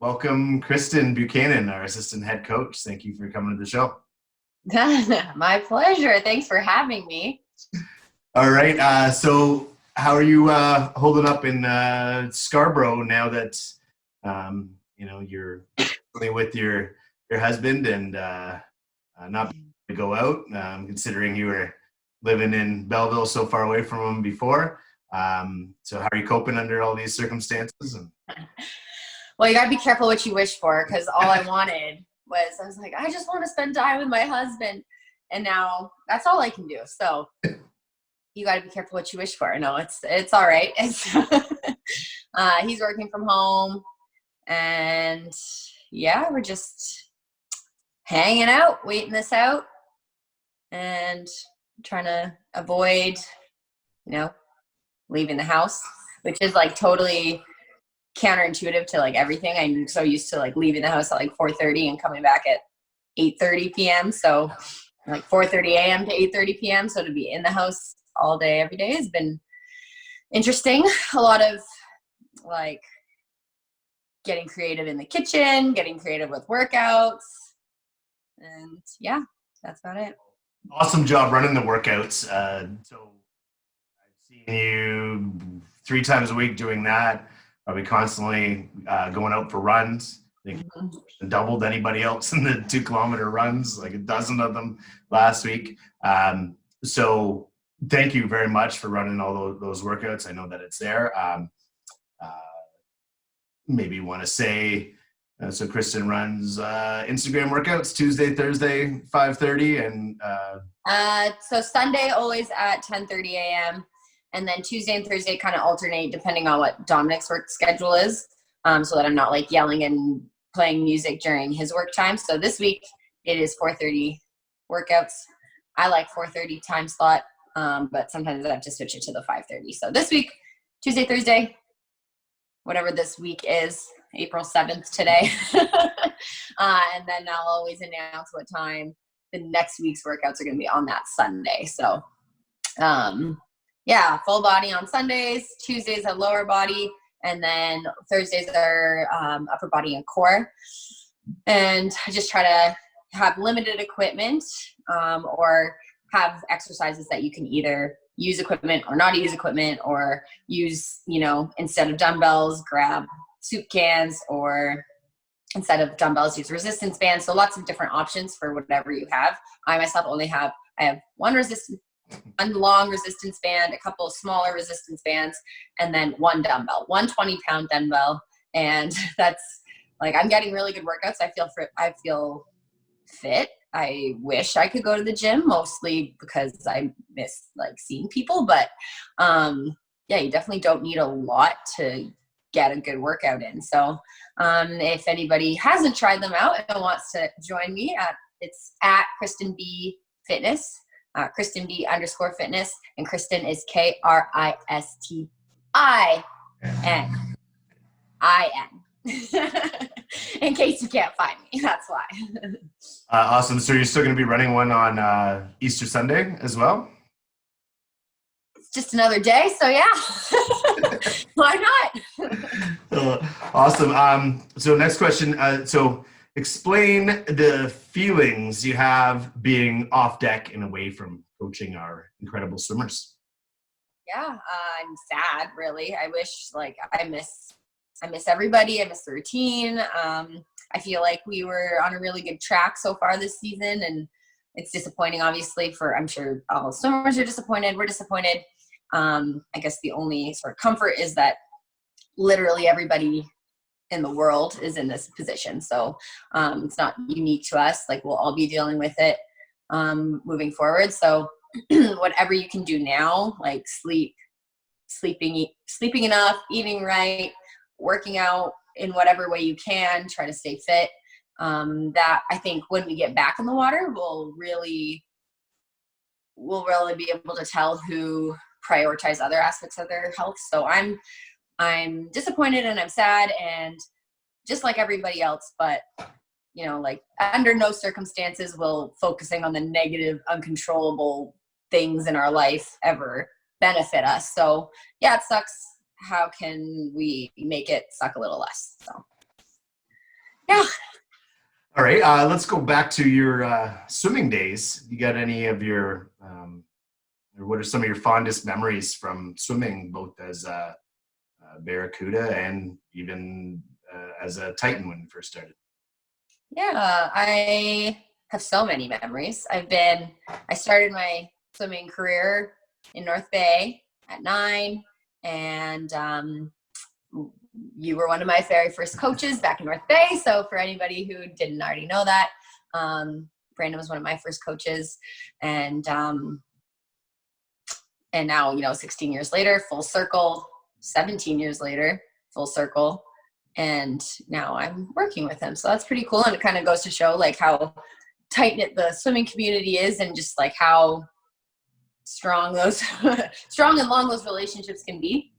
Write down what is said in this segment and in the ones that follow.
Welcome, Kristin Buchanan, our assistant head coach. Thank you for coming to the show. My pleasure. Thanks for having me. All right. So how are you holding up in Scarborough now that you're with your husband and not being able to go out, considering you were living in Belleville so far away from him before. So how are you coping under all these circumstances? Well, you got to be careful what you wish for, because all I wanted was, I was like, I just want to spend time with my husband. And now that's all I can do. So you got to be careful what you wish for. No, it's all right. He's working from home, and yeah, we're just hanging out, waiting this out, and trying to avoid, leaving the house, which is like totally counterintuitive to like everything. I'm so used to like leaving the house at like 4:30 and coming back at 8:30 p.m. So like 4:30 a.m. to 8:30 p.m. So to be in the house all day, every day has been interesting. A lot of like getting creative in the kitchen, getting creative with workouts. And yeah, that's about it. Awesome job running the workouts. So I've seen you 3 times a week doing that. Probably constantly going out for runs. I think doubled anybody else in the 2-kilometer runs, like a dozen of them last week. So thank you very much for running all those workouts. I know that it's there. Maybe you want to say, so Kristin runs Instagram workouts Tuesday, Thursday, 5:30, and so Sunday always at 10:30 a.m. And then Tuesday and Thursday kind of alternate depending on what Dominic's work schedule is, so that I'm not like yelling and playing music during his work time. So this week it is 4:30 workouts. I like 4:30 time slot, but sometimes I have to switch it to the 5:30. So this week, Tuesday, Thursday, whatever this week is, April 7th today. And then I'll always announce what time the next week's workouts are going to be on that Sunday. So yeah, full body on Sundays, Tuesdays are lower body, and then Thursdays are upper body and core. And I just try to have limited equipment, or have exercises that you can either use equipment or not use equipment, or use, instead of dumbbells, grab soup cans, or instead of dumbbells, use resistance bands. So lots of different options for whatever you have. I myself I have one long resistance band, a couple of smaller resistance bands, and then one dumbbell, one 20-pound dumbbell. And that's like, I'm getting really good workouts. I feel fit. I wish I could go to the gym, mostly because I miss like seeing people, but yeah, you definitely don't need a lot to get a good workout in. So if anybody hasn't tried them out and wants to join me, it's at Kristin B Fitness. Kristin B _fitness, and Kristin is KRISTININ. In case you can't find me, that's why. Awesome. So you're still going to be running one on Easter Sunday as well? It's just another day, so yeah. Why not? Awesome. So next question. So explain the feelings you have being off deck and away from coaching our incredible swimmers. Yeah, I'm sad, really. I wish, I miss everybody. I miss the routine. I feel like we were on a really good track so far this season, and it's disappointing, obviously, I'm sure all swimmers are disappointed. We're disappointed. I guess the only sort of comfort is that literally everybody in the world is in this position. So it's not unique to us. Like, we'll all be dealing with it moving forward. So whatever you can do now, like sleeping enough, eating right, working out in whatever way you can, try to stay fit. That I think when we get back in the water, we'll really be able to tell who prioritize other aspects of their health. So I'm disappointed and I'm sad, and just like everybody else, but under no circumstances will focusing on the negative, uncontrollable things in our life ever benefit us. So yeah, it sucks. How can we make it suck a little less? So Yeah. All right, let's go back to your swimming days. You got any of your, or what are some of your fondest memories from swimming, both as a Barracuda and even as a Titan when you first started? Yeah, I have so many memories. I started my swimming career in North Bay at 9, and you were one of my very first coaches back in North Bay. So for anybody who didn't already know that, Brandon was one of my first coaches, and now 16 years later, full circle. 17 years later, full circle. And now I'm working with him. So that's pretty cool. And it kind of goes to show like how tight knit the swimming community is, and just like how strong those strong and long those relationships can be.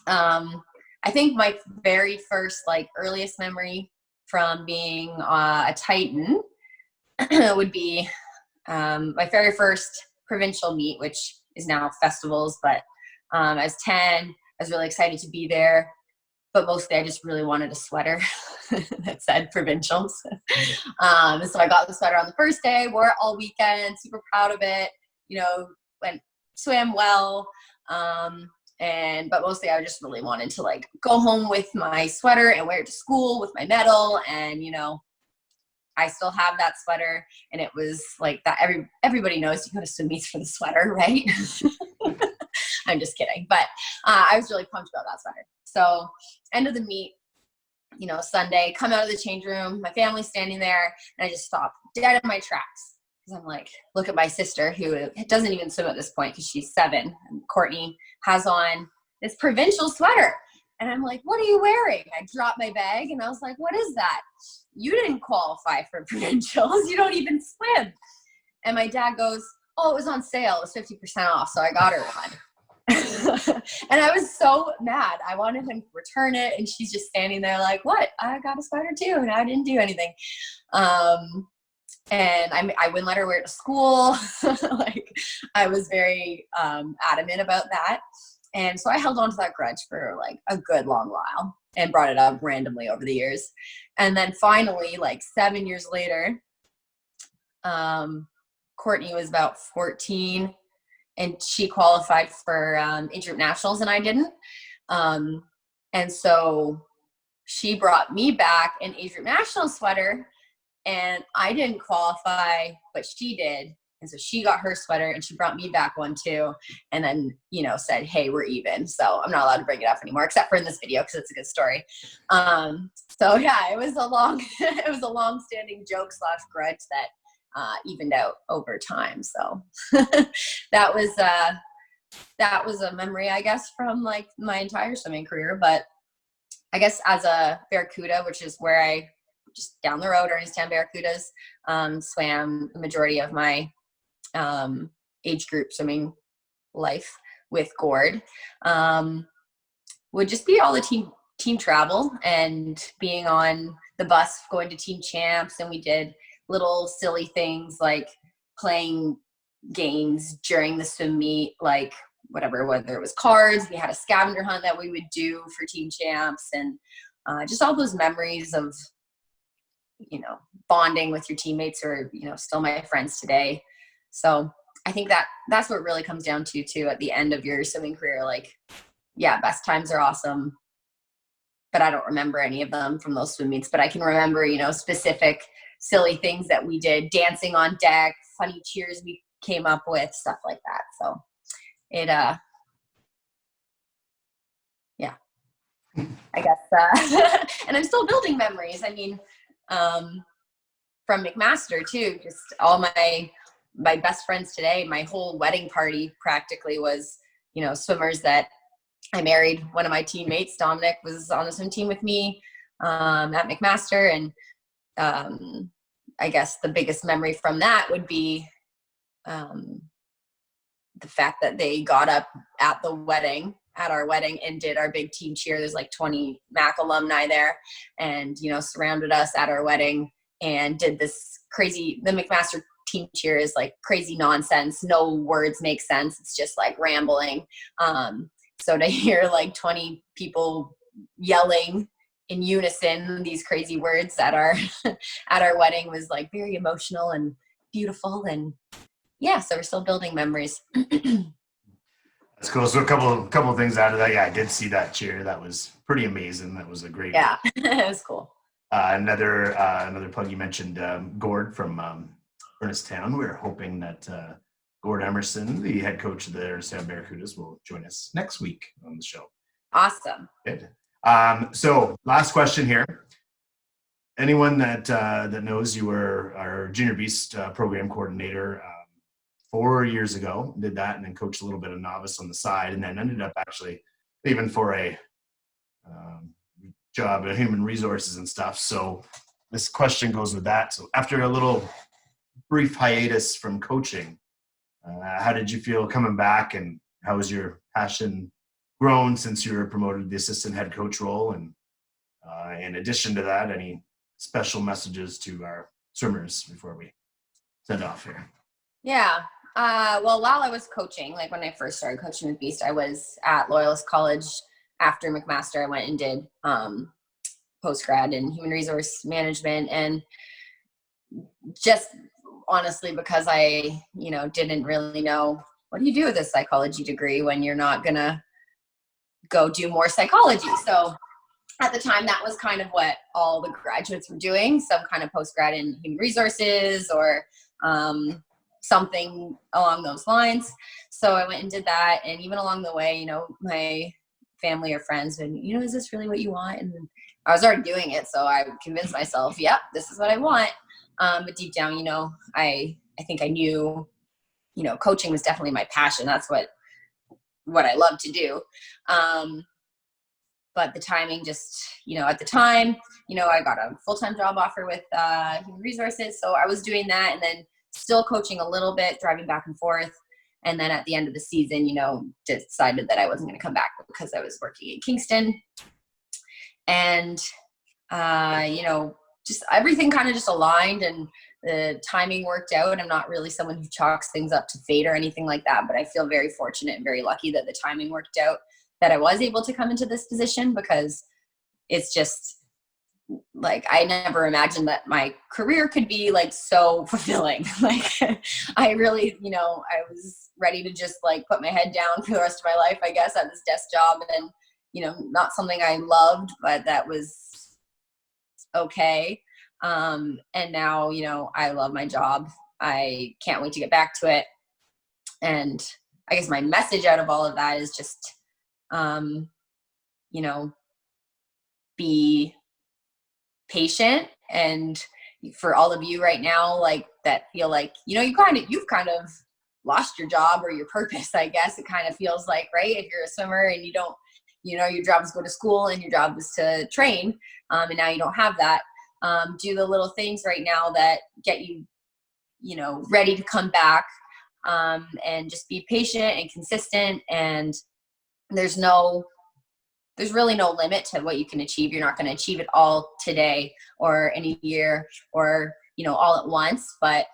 I think my very first like earliest memory from being a Titan would be my very first provincial meet, which is now festivals, but I was 10. I was really excited to be there, but mostly I just really wanted a sweater that said provincials. So I got the sweater on the first day, wore it all weekend, super proud of it, swam well. But mostly I just really wanted to like go home with my sweater and wear it to school with my medal. And, I still have that sweater, and it was like that. Everybody knows you go to swim meets for the sweater, right? I'm just kidding. But I was really pumped about that sweater. So end of the meet, Sunday, come out of the change room, my family's standing there, and I just stop dead in my tracks. Because I'm like, look at my sister, who doesn't even swim at this point because she's 7. And Courtney has on this provincial sweater. And I'm like, what are you wearing? I dropped my bag, and I was like, what is that? You didn't qualify for provincials. You don't even swim. And my dad goes, oh, it was on sale. It was 50% off, so I got her one. And I was so mad. I wanted him to return it, and she's just standing there like, what? I got a sweater too, and I didn't do anything. And I wouldn't let her wear it to school. Like, I was very adamant about that. And so I held on to that grudge for like a good long while and brought it up randomly over the years. And then finally, like 7 years later, Courtney was about 14, and she qualified for age group nationals, and I didn't. And so she brought me back an age group national sweater, and I didn't qualify, but she did. And so she got her sweater, and she brought me back one too. And then, said, hey, we're even. So I'm not allowed to bring it up anymore, except for in this video, because it's a good story. So yeah, it was a long standing joke / grudge that evened out over time. So that was a memory, I guess, from like my entire swimming career. But I guess as a Barracuda, which is where I just down the road, Erniestown Barracudas, swam the majority of my age group swimming life with Gord, would just be all the team travel and being on the bus going to team champs. And we did little silly things like playing games during the swim meet, like whether it was cards. We had a scavenger hunt that we would do for team champs, and just all those memories of bonding with your teammates who are still my friends today. So I think that's what it really comes down to too at the end of your swimming career. Like, yeah, best times are awesome, but I don't remember any of them from those swim meets. But I can remember specific silly things that we did, dancing on deck, funny cheers we came up with, stuff like that. So it yeah, I guess and I'm still building memories. I mean, from McMaster too, just all my best friends today, my whole wedding party practically was, swimmers that I married. One of my teammates, Dominic, was on the swim team with me at McMaster. And I guess the biggest memory from that would be the fact that they got up at our wedding and did our big team cheer. There's like 20 Mac alumni there, and, surrounded us at our wedding and did this crazy, the McMaster team cheer is like crazy nonsense. No words make sense. It's just like rambling. So to hear like 20 people yelling in unison these crazy words at our at our wedding was like very emotional and beautiful. And yeah, so we're still building memories. That's cool. So a couple of things out of that. Yeah, I did see that cheer. That was pretty amazing. That was a great. Yeah, it was cool. Another plug you mentioned, Gord from Ernest Town. We're hoping that Gord Emerson, the head coach of the Ernest Town Barracudas, will join us next week on the show. Awesome. Good. So last question here. Anyone that knows you were our Junior Beast program coordinator 4 years ago, did that, and then coached a little bit of novice on the side, and then ended up actually leaving for a job in human resources and stuff. So this question goes with that. So after a little brief hiatus from coaching, how did you feel coming back, and how has your passion grown since you were promoted to the assistant head coach role? And in addition to that, any special messages to our swimmers before we send off here? Yeah. Well, while I was coaching, like when I first started coaching with Beast, I was at Loyalist College. After McMaster, I went and did post-grad in human resource management. And just honestly, because I, didn't really know, what do you do with a psychology degree when you're not going to go do more psychology? So at the time, that was kind of what all the graduates were doing, some kind of post-grad in human resources or something along those lines. So I went and did that. And even along the way, my family or friends and, is this really what you want? And I was already doing it. So I convinced myself, yep, this is what I want. But deep down, I think I knew, coaching was definitely my passion. That's what I love to do. But the timing just, at the time, I got a full-time job offer with human resources. So I was doing that and then still coaching a little bit, driving back and forth. And then at the end of the season, decided that I wasn't going to come back because I was working in Kingston. And, just everything kind of just aligned and the timing worked out. I'm not really someone who chalks things up to fate or anything like that, but I feel very fortunate and very lucky that the timing worked out, that I was able to come into this position, because it's just like, I never imagined that my career could be like so fulfilling. Like I really, I was ready to just like put my head down for the rest of my life, I guess, at this desk job. And, not something I loved, but that was okay. And now, I love my job. I can't wait to get back to it. And I guess my message out of all of that is just, be patient. And for all of you right now, like that feel like, you've kind of lost your job or your purpose, I guess it kind of feels like, right? If you're a swimmer and you don't, your job is to go to school and your job is to train. And now you don't have that. Do the little things right now that get you, ready to come back. And just be patient and consistent. And there's really no limit to what you can achieve. You're not going to achieve it all today or in a year or, all at once, but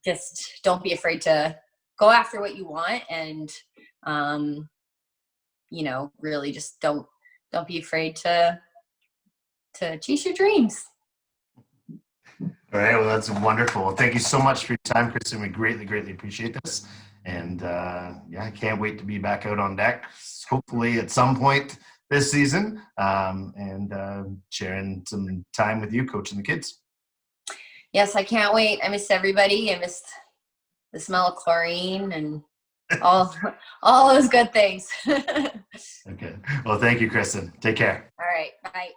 just don't be afraid to go after what you want. And, really just don't be afraid to chase your dreams. All right. Well, that's wonderful. Thank you so much for your time, Kristin. We greatly, greatly appreciate this. And I can't wait to be back out on deck, hopefully at some point this season, and sharing some time with you, coaching the kids. Yes, I can't wait. I miss everybody. I miss the smell of chlorine and all those good things. Okay. Well, thank you, Kristin. Take care. All right. Bye.